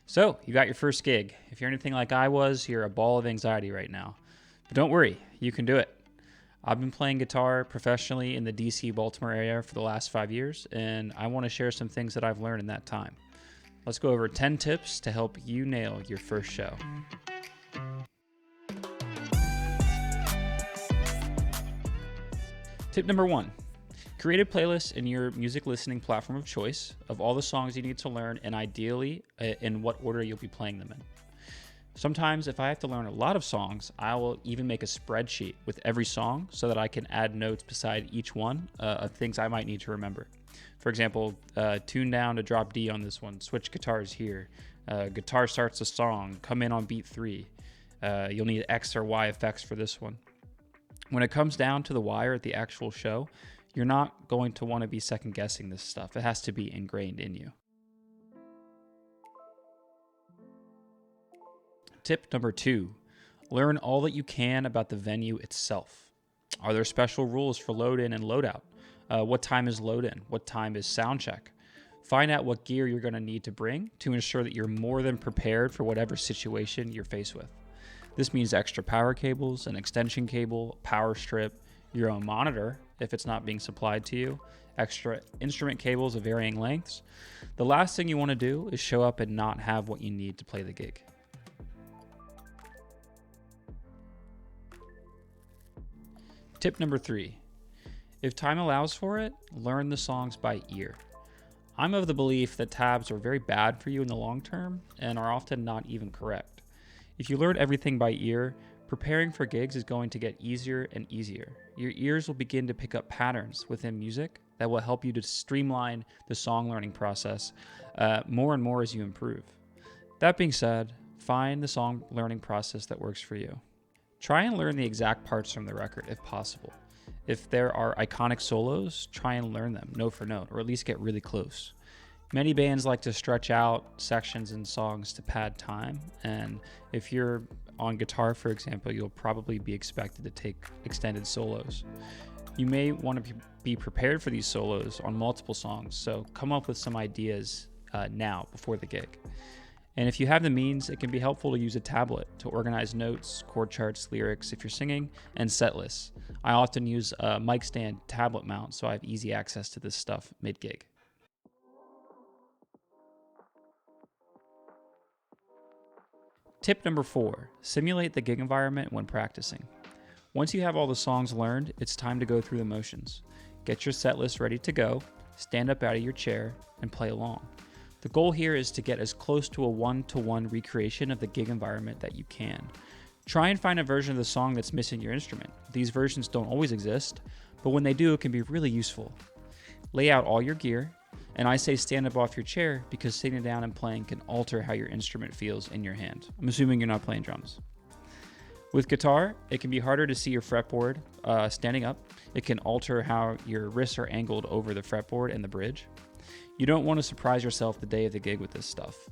So, you got your first gig. If you're anything like I was, you're a ball of anxiety right now. But don't worry, you can do it. I've been playing guitar professionally in the DC Baltimore area for the last 5 years, and I want to share some things that I've learned in that time. Let's go over 10 tips to help you nail your first show. Tip number 1. Create a playlist in your music listening platform of choice of all the songs you need to learn, and ideally in what order you'll be playing them in. Sometimes if I have to learn a lot of songs, I will even make a spreadsheet with every song so that I can add notes beside each one of things I might need to remember. For example, tune down to drop D on this one, switch guitars here, guitar starts the song, come in on beat 3. You'll need X or Y effects for this one. When it comes down to the wire at the actual show, you're not going to want to be second guessing this stuff. It has to be ingrained in you. Tip number 2, learn all that you can about the venue itself. Are there special rules for load in and load out? What time is load in? What time is sound check? Find out what gear you're going to need to bring to ensure that you're more than prepared for whatever situation you're faced with. This means extra power cables, an extension cable, power strip, your own monitor if it's not being supplied to you, extra instrument cables of varying lengths. The last thing you want to do is show up and not have what you need to play the gig. Tip number 3, if time allows for it, learn the songs by ear. I'm of the belief that tabs are very bad for you in the long term and are often not even correct. If you learn everything by ear, preparing for gigs is going to get easier and easier. Your ears will begin to pick up patterns within music that will help you to streamline the song learning process more and more as you improve. That being said, find the song learning process that works for you. Try and learn the exact parts from the record if possible. If there are iconic solos, try and learn them note for note, or at least get really close. Many bands like to stretch out sections in songs to pad time, and if you're on guitar, for example, you'll probably be expected to take extended solos. You may want to be prepared for these solos on multiple songs, so come up with some ideas now before the gig. And if you have the means, it can be helpful to use a tablet to organize notes, chord charts, lyrics if you're singing, and set lists. I often use a mic stand tablet mount so I have easy access to this stuff mid-gig. Tip number 4, simulate the gig environment when practicing. Once you have all the songs learned, it's time to go through the motions. Get your set list ready to go, stand up out of your chair, and play along. The goal here is to get as close to a one-to-one recreation of the gig environment that you can. Try and find a version of the song that's missing your instrument. These versions don't always exist, but when they do, it can be really useful. Lay out all your gear, and I say stand up off your chair because sitting down and playing can alter how your instrument feels in your hand. I'm assuming you're not playing drums. With guitar, it can be harder to see your fretboard standing up. It can alter how your wrists are angled over the fretboard and the bridge. You don't want to surprise yourself the day of the gig with this stuff.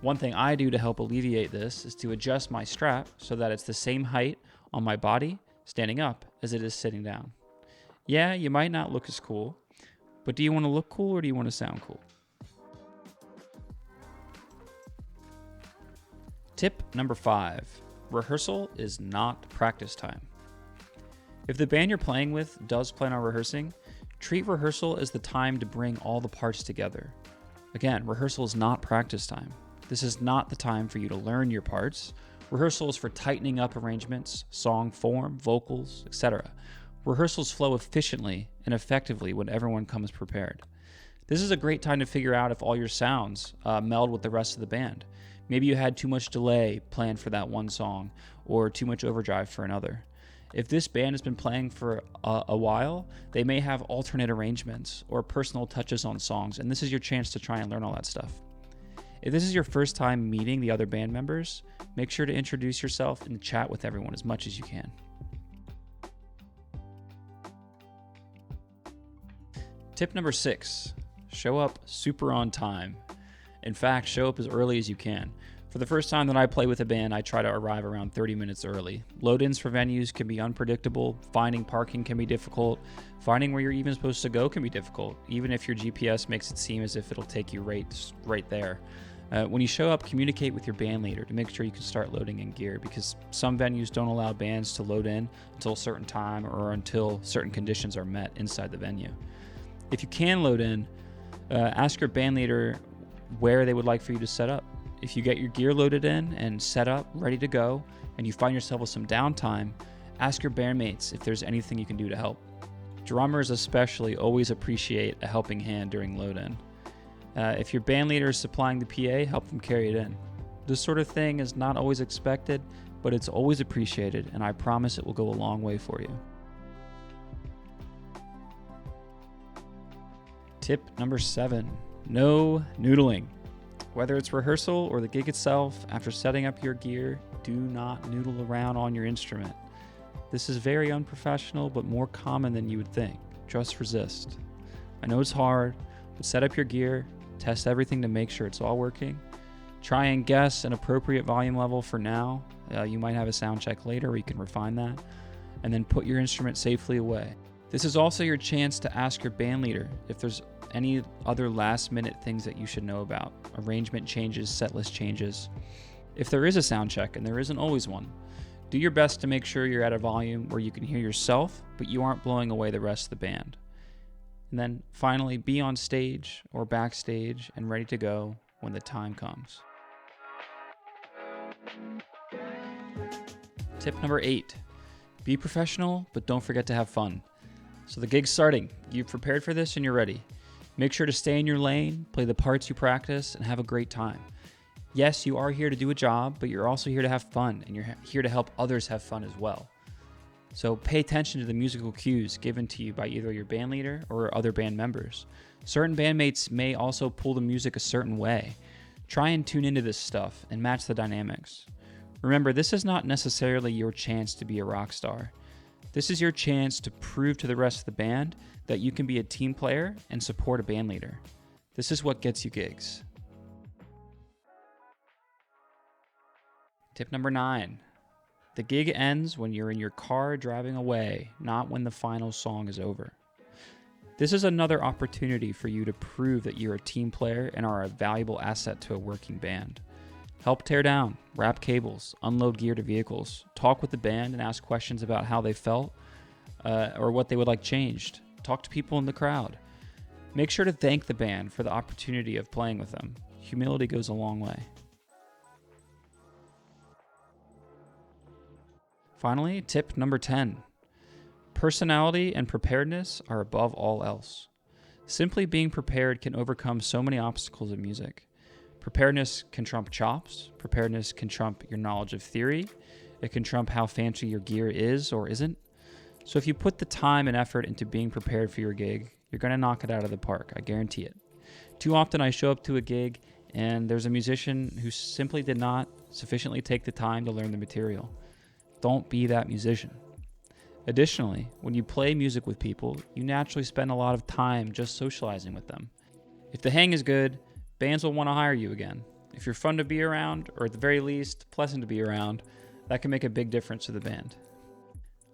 One thing I do to help alleviate this is to adjust my strap so that it's the same height on my body standing up as it is sitting down. Yeah, you might not look as cool, but do you want to look cool or do you want to sound cool? Tip number 5, rehearsal is not practice time. If the band you're playing with does plan on rehearsing, treat rehearsal as the time to bring all the parts together. Again, rehearsal is not practice time. This is not the time for you to learn your parts. Rehearsal is for tightening up arrangements, song form, vocals, etc. Rehearsals flow efficiently and effectively when everyone comes prepared. This is a great time to figure out if all your sounds meld with the rest of the band. Maybe you had too much delay planned for that one song or too much overdrive for another. If this band has been playing for a while, they may have alternate arrangements or personal touches on songs, and this is your chance to try and learn all that stuff. If this is your first time meeting the other band members, make sure to introduce yourself and chat with everyone as much as you can. Tip number 6, show up super on time. In fact, show up as early as you can. For the first time that I play with a band, I try to arrive around 30 minutes early. Load-ins for venues can be unpredictable, finding parking can be difficult, finding where you're even supposed to go can be difficult, even if your GPS makes it seem as if it'll take you right there. When you show up, communicate with your band leader to make sure you can start loading in gear, because some venues don't allow bands to load in until a certain time or until certain conditions are met inside the venue. If you can load in, ask your band leader where they would like for you to set up. If you get your gear loaded in and set up, ready to go, and you find yourself with some downtime, ask your bandmates if there's anything you can do to help. Drummers especially always appreciate a helping hand during load-in. If your band leader is supplying the PA, help them carry it in. This sort of thing is not always expected, but it's always appreciated, and I promise it will go a long way for you. Tip number 7, no noodling. Whether it's rehearsal or the gig itself, after setting up your gear, do not noodle around on your instrument. This is very unprofessional, but more common than you would think. Just resist. I know it's hard, but set up your gear, test everything to make sure it's all working. Try and guess an appropriate volume level for now. You might have a sound check later where you can refine that, and then put your instrument safely away. This is also your chance to ask your band leader if there's any other last minute things that you should know about. Arrangement changes, setlist changes. If there is a sound check, and there isn't always one, do your best to make sure you're at a volume where you can hear yourself, but you aren't blowing away the rest of the band. And then finally, be on stage or backstage and ready to go when the time comes. Tip number 8, be professional, but don't forget to have fun. So the gig's starting. You've prepared for this and you're ready. Make sure to stay in your lane, play the parts you practice, and have a great time. Yes, you are here to do a job, but you're also here to have fun, and you're here to help others have fun as well. So pay attention to the musical cues given to you by either your band leader or other band members. Certain bandmates may also pull the music a certain way. Try and tune into this stuff and match the dynamics. Remember, this is not necessarily your chance to be a rock star. This is your chance to prove to the rest of the band that you can be a team player and support a band leader. This is what gets you gigs. Tip number 9, the gig ends when you're in your car driving away, not when the final song is over. This is another opportunity for you to prove that you're a team player and are a valuable asset to a working band. Help tear down, wrap cables, unload gear to vehicles, talk with the band and ask questions about how they felt or what they would like changed. Talk to people in the crowd. Make sure to thank the band for the opportunity of playing with them. Humility goes a long way. Finally, tip number 10. Personality and preparedness are above all else. Simply being prepared can overcome so many obstacles in music. Preparedness can trump chops. Preparedness can trump your knowledge of theory. It can trump how fancy your gear is or isn't. So if you put the time and effort into being prepared for your gig, you're going to knock it out of the park. I guarantee it. Too often I show up to a gig and there's a musician who simply did not sufficiently take the time to learn the material. Don't be that musician. Additionally, when you play music with people, you naturally spend a lot of time just socializing with them. If the hang is good, bands will want to hire you again. If you're fun to be around, or at the very least, pleasant to be around, that can make a big difference to the band.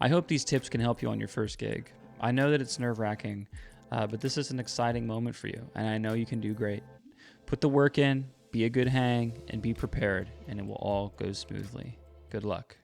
I hope these tips can help you on your first gig. I know that it's nerve-wracking, but this is an exciting moment for you, and I know you can do great. Put the work in, be a good hang, and be prepared, and it will all go smoothly. Good luck.